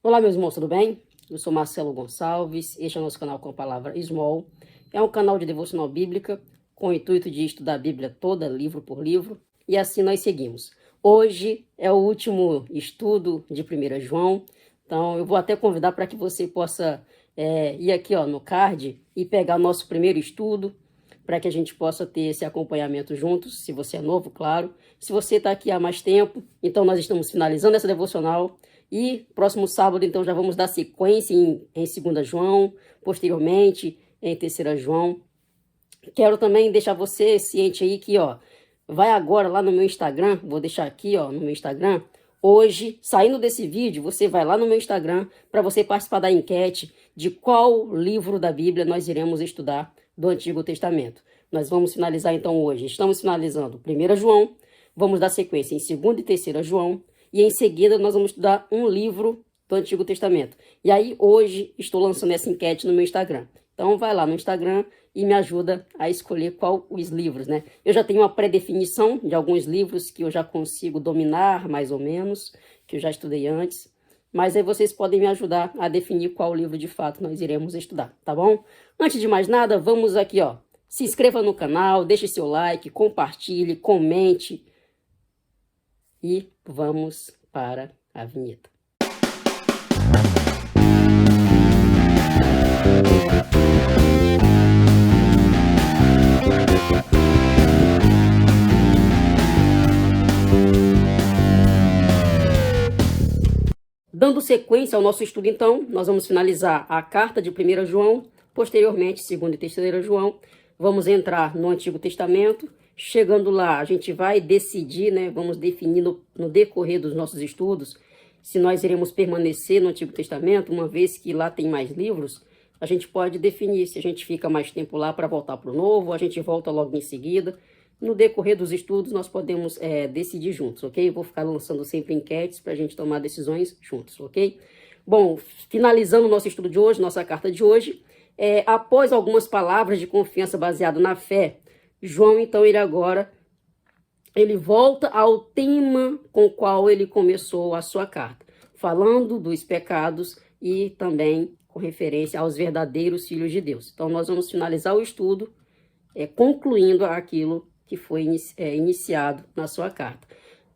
Olá, meus irmãos, tudo bem? Eu sou Marcelo Gonçalves, este é o nosso canal com a palavra Small. É um canal de devocional bíblica com o intuito de estudar a Bíblia toda, livro por livro, e assim nós seguimos. Hoje é o último estudo de 1 João, então eu vou até convidar para que você possa ir aqui no card e pegar o nosso primeiro estudo, para que a gente possa ter esse acompanhamento juntos, se você é novo, claro. Se você está aqui há mais tempo, então nós estamos finalizando essa devocional. E próximo sábado, então, já vamos dar sequência em 2 João, posteriormente em 3 João. Quero também deixar você ciente aí que, vai agora lá no meu Instagram, vou deixar aqui, no meu Instagram. Hoje, saindo desse vídeo, você vai lá no meu Instagram para você participar da enquete de qual livro da Bíblia nós iremos estudar do Antigo Testamento. Nós vamos finalizar, então, hoje. Estamos finalizando 1 João, vamos dar sequência em 2 e 3 João, e em seguida nós vamos estudar um livro do Antigo Testamento. E aí hoje estou lançando essa enquete no meu Instagram. Então vai lá no Instagram e me ajuda a escolher qual os livros, né? Eu já tenho uma pré-definição de alguns livros que eu já consigo dominar mais ou menos, que eu já estudei antes. Mas aí vocês podem me ajudar a definir qual livro de fato nós iremos estudar, tá bom? Antes de mais nada, vamos aqui, se inscreva no canal, deixe seu like, compartilhe, comente. E vamos para a vinheta. Dando sequência ao nosso estudo, então, nós vamos finalizar a carta de 1 João, posteriormente, 2 e 3 João, vamos entrar no Antigo Testamento. Chegando lá, a gente vai decidir, vamos definir no decorrer dos nossos estudos, se nós iremos permanecer no Antigo Testamento, uma vez que lá tem mais livros, a gente pode definir se a gente fica mais tempo lá para voltar para o Novo, ou a gente volta logo em seguida. No decorrer dos estudos, nós podemos decidir juntos, ok? Vou ficar lançando sempre enquetes para a gente tomar decisões juntos, ok? Bom, finalizando o nosso estudo de hoje, nossa carta de hoje, após algumas palavras de confiança baseadas na fé, João, então, ele volta ao tema com o qual ele começou a sua carta, falando dos pecados e também com referência aos verdadeiros filhos de Deus. Então, nós vamos finalizar o estudo concluindo aquilo que foi iniciado na sua carta.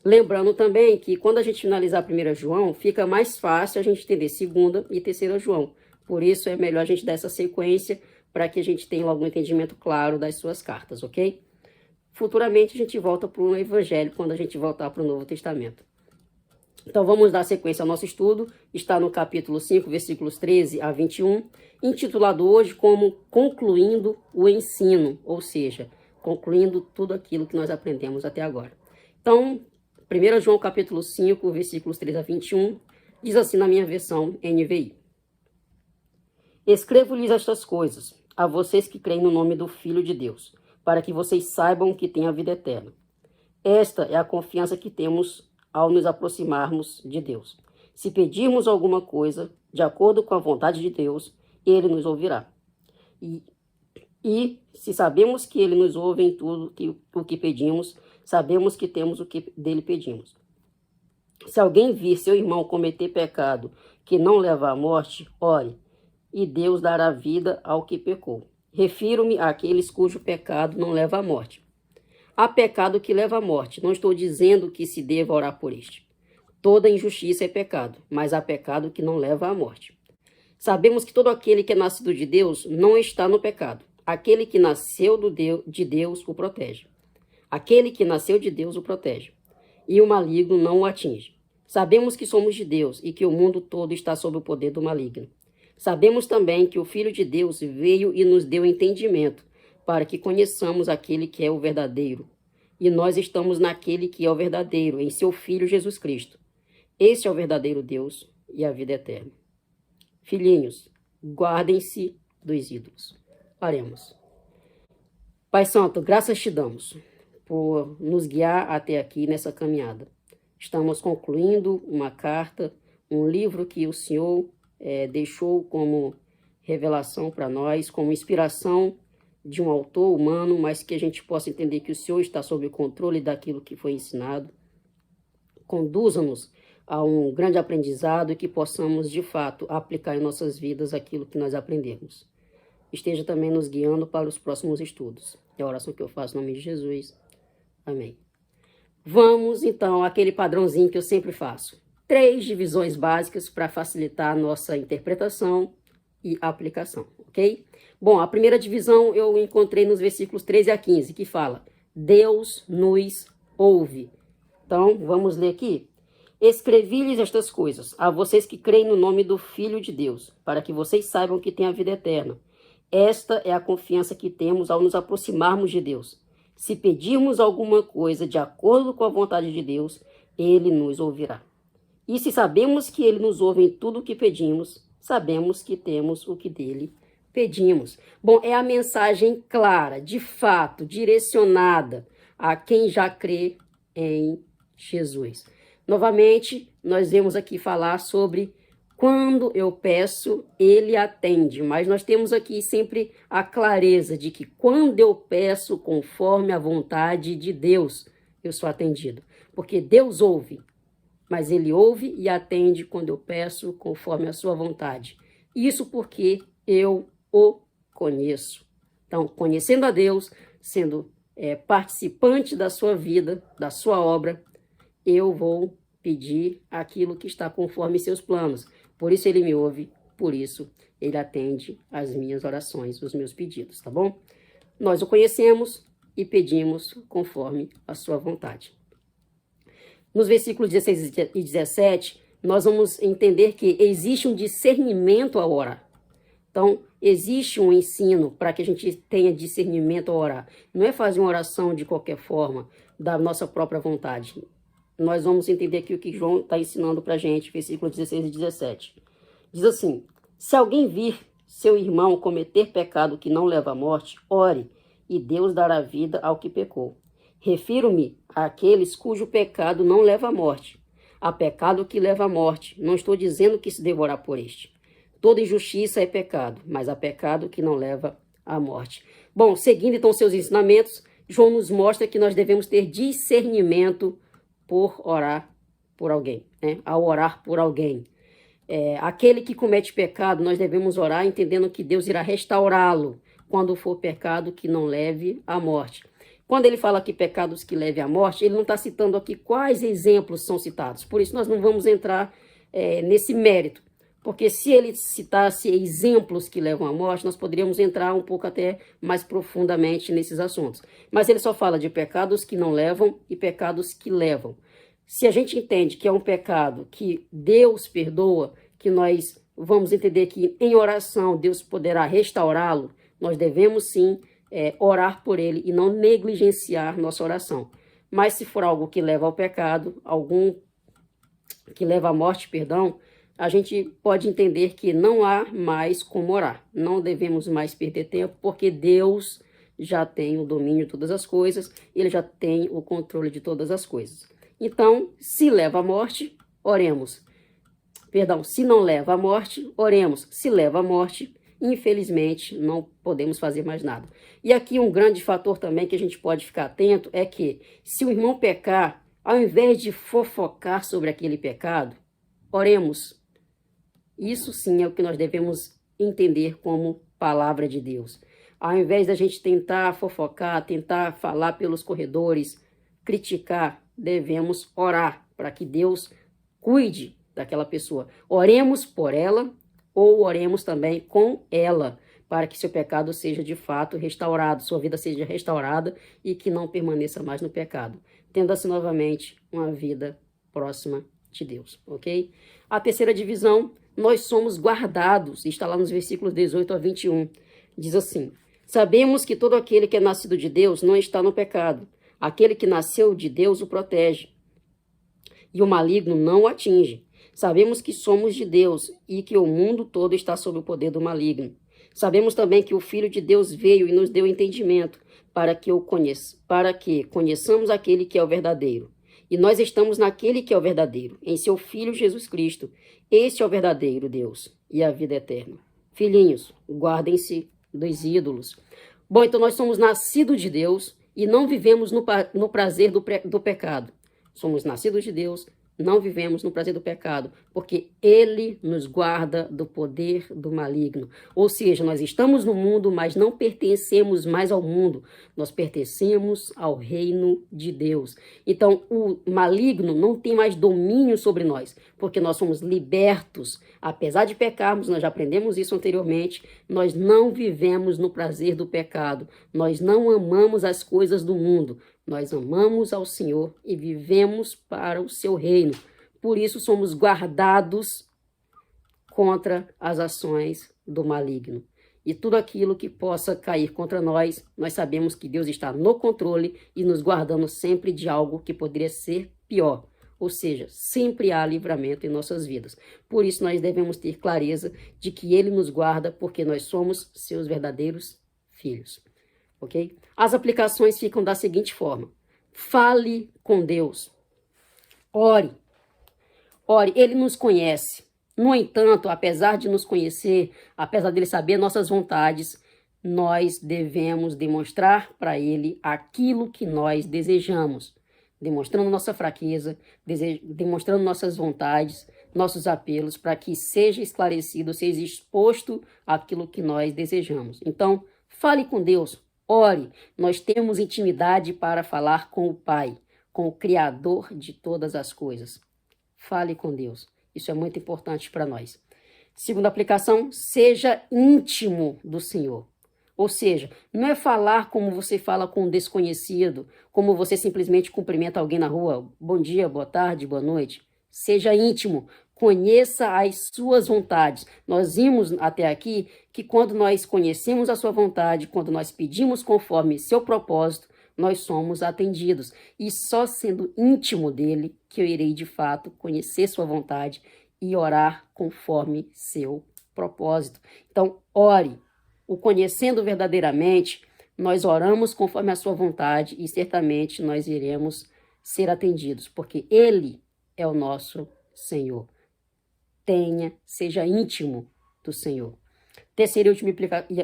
Lembrando também que quando a gente finalizar 1 João, fica mais fácil a gente entender 2 e 3 João. Por isso é melhor a gente dar essa sequência para que a gente tenha logo um entendimento claro das suas cartas, ok? Futuramente a gente volta para o Evangelho, quando a gente voltar para o Novo Testamento. Então vamos dar sequência ao nosso estudo, está no capítulo 5, versículos 13 a 21, intitulado hoje como Concluindo o Ensino, ou seja, concluindo tudo aquilo que nós aprendemos até agora. Então, 1 João capítulo 5, versículos 13 a 21, diz assim na minha versão NVI. Escrevo-lhes estas coisas a vocês que creem no nome do Filho de Deus, para que vocês saibam que têm a vida eterna. Esta é a confiança que temos ao nos aproximarmos de Deus. Se pedirmos alguma coisa de acordo com a vontade de Deus, Ele nos ouvirá. E se sabemos que Ele nos ouve em tudo o que pedimos, sabemos que temos o que dele pedimos. Se alguém vir seu irmão cometer pecado que não leva à morte, ore, e Deus dará vida ao que pecou. Refiro-me àqueles cujo pecado não leva à morte. Há pecado que leva à morte. Não estou dizendo que se deva orar por este. Toda injustiça é pecado, mas há pecado que não leva à morte. Sabemos que todo aquele que é nascido de Deus não está no pecado. Aquele que nasceu de Deus o protege. Aquele que nasceu de Deus o protege. E o maligno não o atinge. Sabemos que somos de Deus e que o mundo todo está sob o poder do maligno. Sabemos também que o Filho de Deus veio e nos deu entendimento, para que conheçamos aquele que é o verdadeiro. E nós estamos naquele que é o verdadeiro, em seu Filho Jesus Cristo. Este é o verdadeiro Deus e a vida eterna. Filhinhos, guardem-se dos ídolos. Oremos. Pai Santo, graças te damos por nos guiar até aqui nessa caminhada. Estamos concluindo uma carta, um livro que o Senhor deixou como revelação para nós, como inspiração de um autor humano, mas que a gente possa entender que o Senhor está sob o controle daquilo que foi ensinado. Conduza-nos a um grande aprendizado e que possamos, de fato, aplicar em nossas vidas aquilo que nós aprendemos. Esteja também nos guiando para os próximos estudos. É a oração que eu faço em nome de Jesus. Amém. Vamos, então, àquele padrãozinho que eu sempre faço. 3 divisões básicas para facilitar a nossa interpretação e aplicação, ok? Bom, a primeira divisão eu encontrei nos versículos 13 a 15, que fala: Deus nos ouve. Então, vamos ler aqui. Escrevi-lhes estas coisas a vocês que creem no nome do Filho de Deus, para que vocês saibam que têm a vida eterna. Esta é a confiança que temos ao nos aproximarmos de Deus. Se pedirmos alguma coisa de acordo com a vontade de Deus, Ele nos ouvirá. E se sabemos que Ele nos ouve em tudo o que pedimos, sabemos que temos o que dele pedimos. Bom, é a mensagem clara, de fato, direcionada a quem já crê em Jesus. Novamente, nós vemos aqui falar sobre quando eu peço, Ele atende. Mas nós temos aqui sempre a clareza de que quando eu peço conforme a vontade de Deus, eu sou atendido. Porque Deus ouve, mas Ele ouve e atende quando eu peço conforme a sua vontade. Isso porque eu o conheço. Então, conhecendo a Deus, sendo participante da sua vida, da sua obra, eu vou pedir aquilo que está conforme seus planos. Por isso Ele me ouve, por isso Ele atende as minhas orações, os meus pedidos, tá bom? Nós o conhecemos e pedimos conforme a sua vontade. Nos versículos 16 e 17, nós vamos entender que existe um discernimento ao orar. Então, existe um ensino para que a gente tenha discernimento ao orar. Não é fazer uma oração de qualquer forma, da nossa própria vontade. Nós vamos entender aqui o que João está ensinando para a gente, versículos 16 e 17. Diz assim: se alguém vir seu irmão cometer pecado que não leva à morte, ore, e Deus dará vida ao que pecou. Refiro-me àqueles cujo pecado não leva à morte. Há pecado que leva à morte. Não estou dizendo que se devorar por este. Toda injustiça é pecado, mas há pecado que não leva à morte. Bom, seguindo então seus ensinamentos, João nos mostra que nós devemos ter discernimento por orar por alguém, né? Ao orar por alguém. Aquele que comete pecado, nós devemos orar entendendo que Deus irá restaurá-lo quando for pecado que não leve à morte. Quando ele fala aqui pecados que levem à morte, ele não está citando aqui quais exemplos são citados. Por isso nós não vamos entrar nesse mérito. Porque se ele citasse exemplos que levam à morte, nós poderíamos entrar um pouco até mais profundamente nesses assuntos. Mas ele só fala de pecados que não levam e pecados que levam. Se a gente entende que é um pecado que Deus perdoa, que nós vamos entender que em oração Deus poderá restaurá-lo, nós devemos sim orar por ele e não negligenciar nossa oração. Mas se for algo que leva ao pecado, algum que leva à morte, perdão, a gente pode entender que não há mais como orar. Não devemos mais perder tempo, porque Deus já tem o domínio de todas as coisas, Ele já tem o controle de todas as coisas. Então, se leva à morte, oremos. Perdão, se não leva à morte, oremos. Se leva à morte, infelizmente, não podemos fazer mais nada. E aqui um grande fator também que a gente pode ficar atento é que, se o irmão pecar, ao invés de fofocar sobre aquele pecado, oremos. Isso sim é o que nós devemos entender como palavra de Deus. Ao invés da gente tentar fofocar, tentar falar pelos corredores, criticar, devemos orar para que Deus cuide daquela pessoa. Oremos por ela ou oremos também com ela, para que seu pecado seja de fato restaurado, sua vida seja restaurada e que não permaneça mais no pecado, tendo assim novamente uma vida próxima de Deus, ok? A terceira divisão: nós somos guardados, está lá nos versículos 18 a 21, diz assim: sabemos que todo aquele que é nascido de Deus não está no pecado. Aquele que nasceu de Deus o protege, e o maligno não o atinge. Sabemos que somos de Deus e que o mundo todo está sob o poder do maligno. Sabemos também que o Filho de Deus veio e nos deu entendimento para que conheçamos aquele que é o verdadeiro. E nós estamos naquele que é o verdadeiro, em seu Filho Jesus Cristo. Este é o verdadeiro Deus e a vida eterna. Filhinhos, guardem-se dos ídolos. Bom, então nós somos nascidos de Deus e não vivemos no prazer do pecado. Somos nascidos de Deus, não vivemos no prazer do pecado, porque ele nos guarda do poder do maligno. Ou seja, nós estamos no mundo, mas não pertencemos mais ao mundo. Nós pertencemos ao reino de Deus. Então, o maligno não tem mais domínio sobre nós, porque nós somos libertos. Apesar de pecarmos, nós já aprendemos isso anteriormente, nós não vivemos no prazer do pecado. Nós não amamos as coisas do mundo. Nós amamos ao Senhor e vivemos para o seu reino. Por isso somos guardados contra as ações do maligno. E tudo aquilo que possa cair contra nós, nós sabemos que Deus está no controle e nos guardando sempre de algo que poderia ser pior. Ou seja, sempre há livramento em nossas vidas. Por isso nós devemos ter clareza de que Ele nos guarda, porque nós somos seus verdadeiros filhos. Ok? As aplicações ficam da seguinte forma. Fale com Deus. Ore. Ore, Ele nos conhece. No entanto, apesar de nos conhecer, apesar dele saber nossas vontades, nós devemos demonstrar para ele aquilo que nós desejamos, demonstrando nossa fraqueza, demonstrando nossas vontades, nossos apelos, para que seja esclarecido, seja exposto aquilo que nós desejamos. Então, fale com Deus, ore. Nós temos intimidade para falar com o Pai, com o Criador de todas as coisas. Fale com Deus. Isso é muito importante para nós. Segunda aplicação, seja íntimo do Senhor. Ou seja, não é falar como você fala com um desconhecido, como você simplesmente cumprimenta alguém na rua, bom dia, boa tarde, boa noite. Seja íntimo, conheça as suas vontades. Nós vimos até aqui que quando nós conhecemos a sua vontade, quando nós pedimos conforme seu propósito, nós somos atendidos. E só sendo íntimo dele que eu irei de fato conhecer sua vontade e orar conforme seu propósito. Então, ore. O conhecendo verdadeiramente, nós oramos conforme a sua vontade e certamente nós iremos ser atendidos, porque ele é o nosso Senhor. Seja íntimo do Senhor. Terceira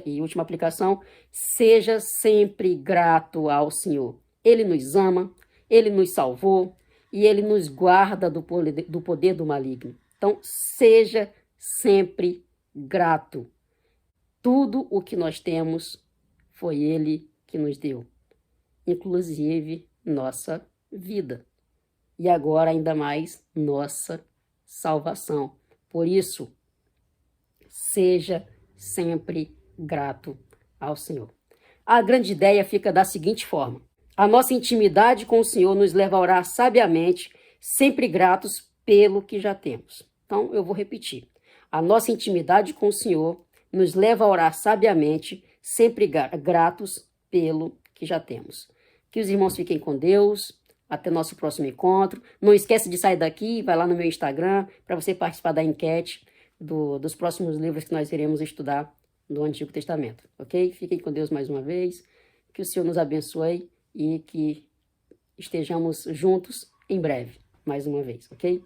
e última aplicação, seja sempre grato ao Senhor. Ele nos ama, Ele nos salvou e Ele nos guarda do poder do maligno. Então, seja sempre grato. Tudo o que nós temos foi Ele que nos deu, inclusive nossa vida. E agora ainda mais nossa salvação. Por isso, seja sempre grato ao Senhor. A grande ideia fica da seguinte forma. A nossa intimidade com o Senhor nos leva a orar sabiamente, sempre gratos pelo que já temos. Então, eu vou repetir. A nossa intimidade com o Senhor nos leva a orar sabiamente, sempre gratos pelo que já temos. Que os irmãos fiquem com Deus. Até nosso próximo encontro. Não esquece de sair daqui, vai lá no meu Instagram para você participar da enquete dos próximos livros que nós iremos estudar do Antigo Testamento, ok? Fiquem com Deus mais uma vez, que o Senhor nos abençoe e que estejamos juntos em breve, mais uma vez, ok?